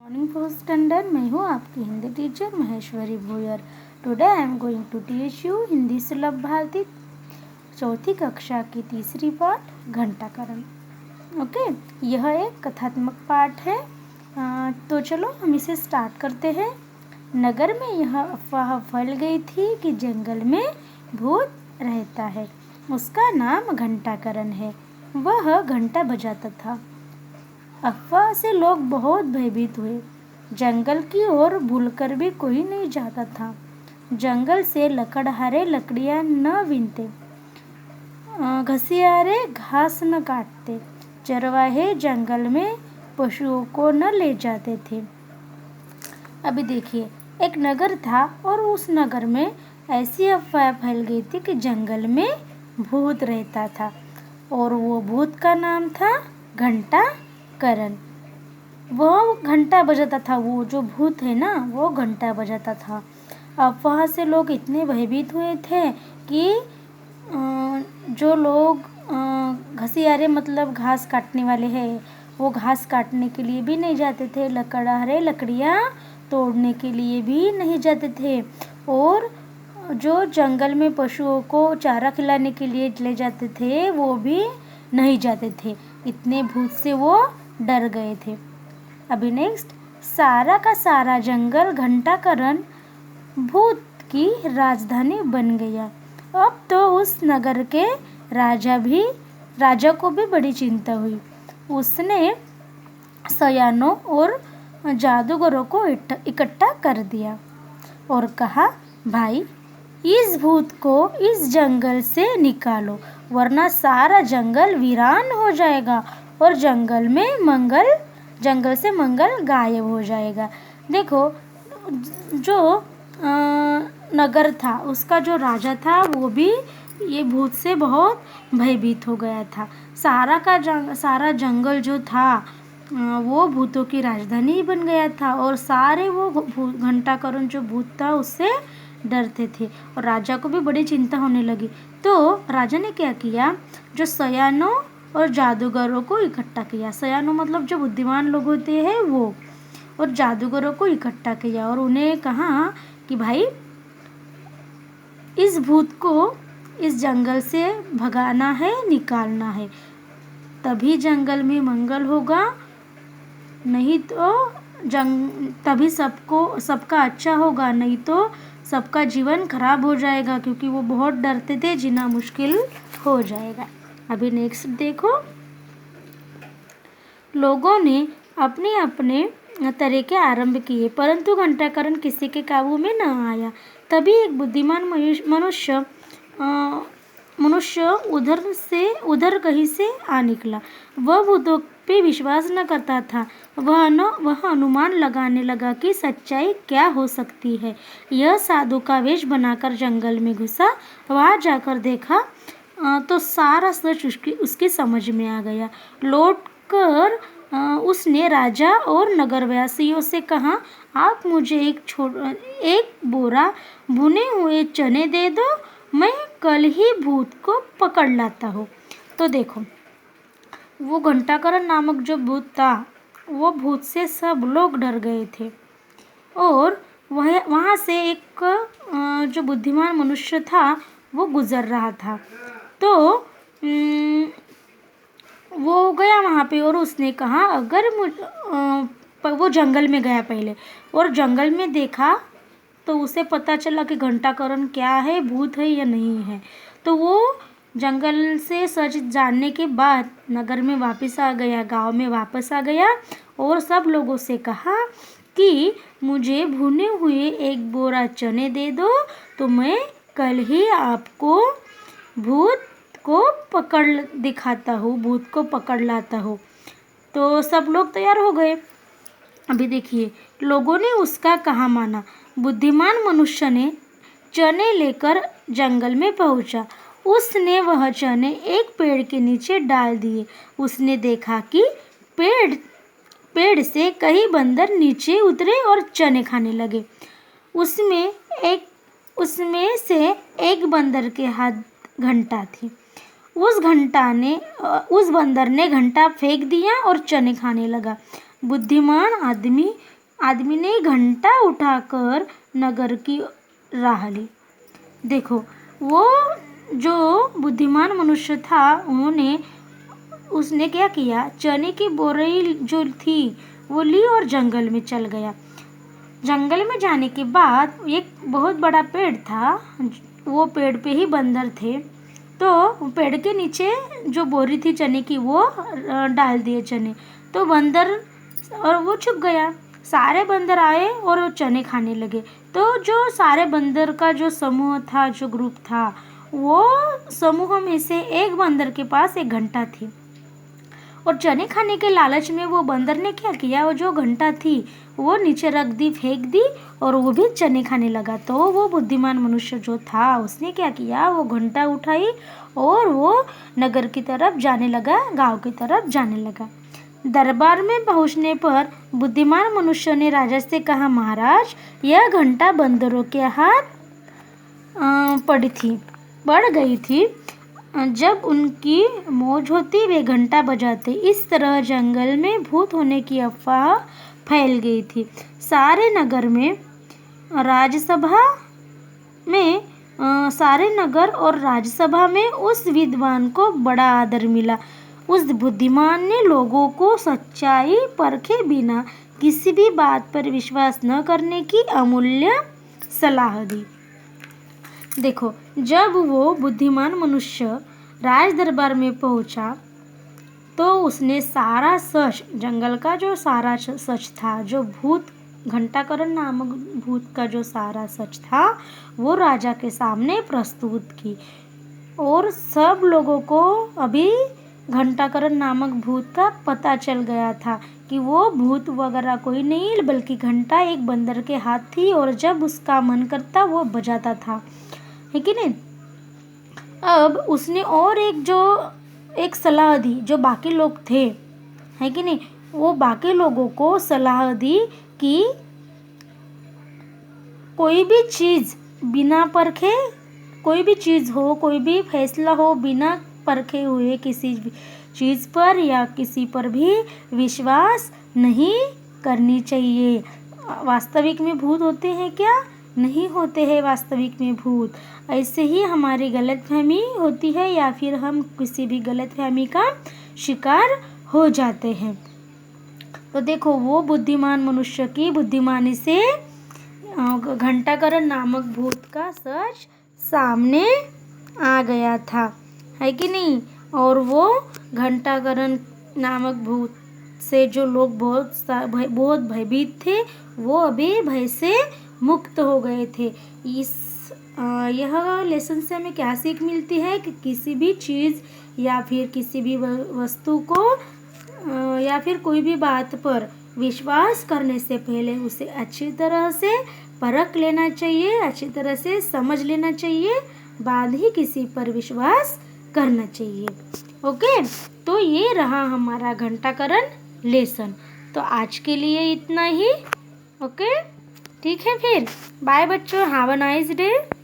Morning first standard. मैं हूँ आपकी Hindi teacher Maheshwari Bhoyar. Today I am going to teach you Hindi Sulabh Bharati चौथी कक्षा की तीसरी पाठ घंटाकरण। ओके, यह एक कथात्मक पाठ है। तो चलो हम इसे स्टार्ट करते हैं। नगर में यह अफवाह फैल गई थी कि जंगल में भूत रहता है। उसका नाम घंटाकरण है। वह घंटा बजाता था। अफवाह से लोग बहुत भयभीत हुए। जंगल की ओर भूलकर भी कोई नहीं जाता था। जंगल से लकड़हारे लकड़ियां न बीनते, घसियारे घास न काटते, चरवाहे जंगल में पशुओं को न ले जाते थे। अभी देखिए, एक नगर था और उस नगर में ऐसी अफवाह फैल गई थी कि जंगल में भूत रहता था और वो भूत का नाम था घंटाकरण। वो घंटा बजाता था। वो जो भूत है ना, वो घंटा बजाता था। अफवाह से लोग इतने भयभीत हुए थे कि जो लोग घसियारे मतलब घास काटने वाले हैं, वो घास काटने के लिए भी नहीं जाते थे। लकड़हारे लकड़ियाँ तोड़ने के लिए भी नहीं जाते थे। और जो जंगल में पशुओं को चारा खिलाने के लिए ले जाते थे, वो भी नहीं जाते थे। इतने भूत से वो डर गए थे। अभी नेक्स्ट, सारा का सारा जंगल घंटाकरण भूत की राजधानी बन गया। अब तो उस नगर के राजा को भी बड़ी चिंता हुई। उसने सयानों और जादूगरों को इकट्ठा कर दिया और कहा, भाई, इस भूत को इस जंगल से निकालो, वरना सारा जंगल वीरान हो जाएगा और जंगल से मंगल गायब हो जाएगा। देखो, जो नगर था, उसका जो राजा था, वो भी ये भूत से बहुत भयभीत हो गया था। सारा जंगल जो था, वो भूतों की राजधानी ही बन गया था और सारे वो घंटाकरण जो भूत था उससे डरते थे और राजा को भी बड़ी चिंता होने लगी। तो राजा ने क्या किया, जो सयानों और जादूगरों को इकट्ठा किया। सयानों मतलब जो बुद्धिमान लोग होते हैं वो, और जादूगरों को इकट्ठा किया और उन्हें कहा कि भाई, इस भूत को इस जंगल से भगाना है, निकालना है, तभी जंगल में मंगल होगा, नहीं तो तभी सबका अच्छा होगा, नहीं तो सबका जीवन खराब हो जाएगा, क्योंकि वो बहुत डरते थे, जीना मुश्किल हो जाएगा। अभी नेक्स्ट देखो, लोगों ने अपने अपने तरीके आरंभ किए, परंतु घंटाकरण किसी के काबू में न आया। तभी एक बुद्धिमान मनुष्य उधर कहीं से आ निकला। वह भूतों पे विश्वास न करता था। वह अनुमान लगाने लगा कि सच्चाई क्या हो सकती है। यह साधु का वेश बनाकर जंगल में घुसा। वहां जाकर देखा तो सारा सच उसकी समझ में आ गया। लौटकर उसने राजा और नगरवासियों से कहा, आप मुझे एक बोरा भुने हुए चने दे दो, मैं कल ही भूत को पकड़ लाता हूँ। तो देखो, वो घंटाकरण नामक जो भूत था, वो भूत से सब लोग डर गए थे और वहाँ से एक जो बुद्धिमान मनुष्य था वो गुजर रहा था। तो वो गया वहाँ पे और उसने कहा, अगर वो जंगल में गया पहले और जंगल में देखा तो उसे पता चला कि घंटाकरण क्या है, भूत है या नहीं है। तो वो जंगल से सच जानने के बाद नगर में वापस आ गया, गांव में वापस आ गया और सब लोगों से कहा कि मुझे भुने हुए एक बोरा चने दे दो, तो मैं कल ही आपको भूत को पकड़ लाता हूँ। तो सब लोग तैयार हो गए। अभी देखिए, लोगों ने उसका कहा माना। बुद्धिमान मनुष्य ने चने लेकर जंगल में पहुंचा। उसने वह चने एक पेड़ के नीचे डाल दिए। उसने देखा कि पेड़ से कई बंदर नीचे उतरे और चने खाने लगे। उसमें से एक बंदर के हाथ घंटा थी। उस बंदर ने घंटा फेंक दिया और चने खाने लगा। बुद्धिमान आदमी आदमी ने घंटा उठाकर नगर की राह ली। देखो, वो जो बुद्धिमान मनुष्य था उसने क्या किया, चने की बोरी जो थी वो ली और जंगल में चल गया। जंगल में जाने के बाद एक बहुत बड़ा पेड़ था, वो पेड़ पे ही बंदर थे। तो पेड़ के नीचे जो बोरी थी चने की वो डाल दिए चने, तो बंदर और वो छुप गया। सारे बंदर आए और वो चने खाने लगे। तो जो सारे बंदर का जो समूह था, जो ग्रुप था, वो समूह में से एक बंदर के पास एक घंटा थी और चने खाने के लालच में वो बंदर ने क्या किया, वो जो घंटा थी वो नीचे रख दी, फेंक दी और वो भी चने खाने लगा। तो वो बुद्धिमान मनुष्य जो था उसने क्या किया, वो घंटा उठाई और वो नगर की तरफ जाने लगा, गांव की तरफ जाने लगा। दरबार में पहुंचने पर बुद्धिमान मनुष्य ने राजा से कहा, महाराज, यह घंटा बंदरों के हाथ पड़ गई थी। जब उनकी मौज होती वे घंटा बजाते। इस तरह जंगल में भूत होने की अफवाह फैल गई थी। सारे नगर और राज्यसभा में उस विद्वान को बड़ा आदर मिला। उस बुद्धिमान ने लोगों को सच्चाई परखे बिना किसी भी बात पर विश्वास न करने की अमूल्य सलाह दी। देखो, जब वो बुद्धिमान मनुष्य राज दरबार में पहुंचा तो उसने सारा सच, जंगल का जो सारा सच था, जो भूत घंटाकरण नामक भूत का जो सारा सच था, वो राजा के सामने प्रस्तुत की। और सब लोगों को अभी घंटाकरण नामक भूत का पता चल गया था कि वो भूत वगैरह कोई नहीं बल्कि घंटा एक बंदर के हाथ थी और जब उसका मन करता वो बजाता था, है कि नहीं। अब उसने और एक सलाह दी जो बाकी लोग थे, है कि नहीं, वो बाकी लोगों को सलाह दी कि कोई भी चीज़ बिना परखे, कोई भी चीज़ हो, कोई भी फैसला हो, बिना परखे हुए किसी भी चीज़ पर या किसी पर भी विश्वास नहीं करनी चाहिए। वास्तविक में भूत होते हैं क्या? नहीं होते हैं वास्तविक में भूत। ऐसे ही हमारी गलतफहमी होती है या फिर हम किसी भी गलतफहमी का शिकार हो जाते हैं। तो देखो, वो बुद्धिमान मनुष्य की बुद्धिमानी से घंटाकरण नामक भूत का सच सामने आ गया था, है कि नहीं। और वो घंटाकरण नामक भूत से जो लोग बहुत भयभीत थे, वो अभी भय से मुक्त हो गए थे। यह लेसन से हमें क्या सीख मिलती है कि किसी भी चीज़ या फिर किसी भी वस्तु को या फिर कोई भी बात पर विश्वास करने से पहले उसे अच्छी तरह से परख लेना चाहिए, अच्छी तरह से समझ लेना चाहिए, बाद ही किसी पर विश्वास करना चाहिए। ओके, तो ये रहा हमारा घंटाकरण लेसन। तो आज के लिए इतना ही। ओके, ठीक है, फिर बाय बच्चों, हैव अ नाइस डे।